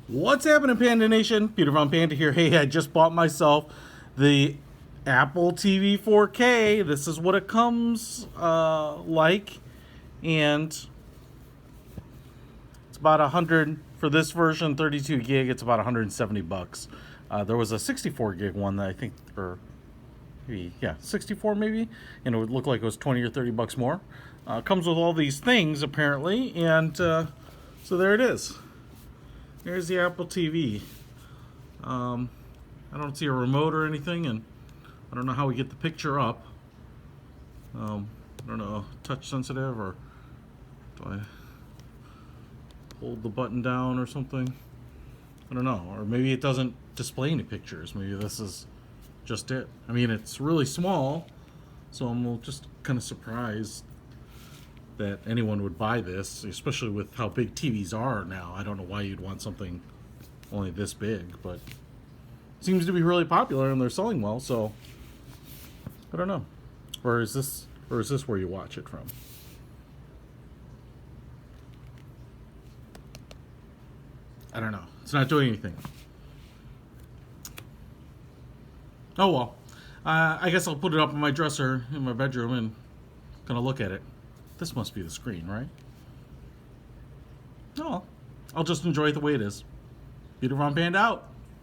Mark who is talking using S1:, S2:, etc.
S1: What's happening, Panda Nation? Peter Von Panda here. Hey, I just bought myself the Apple TV 4K. This is what it comes like, and it's about 100 for this version, 32 gig. It's about 170 bucks. There was a 64 gig one that I think, or maybe 64 maybe, and it would look like it was 20 or 30 bucks more. Comes with all these things apparently, and so there it is. Here's the Apple TV. I don't see a remote or anything, and I don't know how we get the picture up. I don't know, touch sensitive, or do I hold the button down or something? I don't know. Or maybe it doesn't display any pictures. Maybe this is just it. I mean, it's really small, so I'm just kind of surprised that anyone would buy this, especially with how big TVs are now. I don't know why you'd want something only this big, but it seems to be really popular and they're selling well, so I don't know. Or is this where you watch it from? I don't know. It's not doing anything. Oh well. I guess I'll put it up on my dresser in my bedroom and gonna look at it. This must be the screen, right? Oh, well. I'll just enjoy it the way it is. Peter Von Panda out.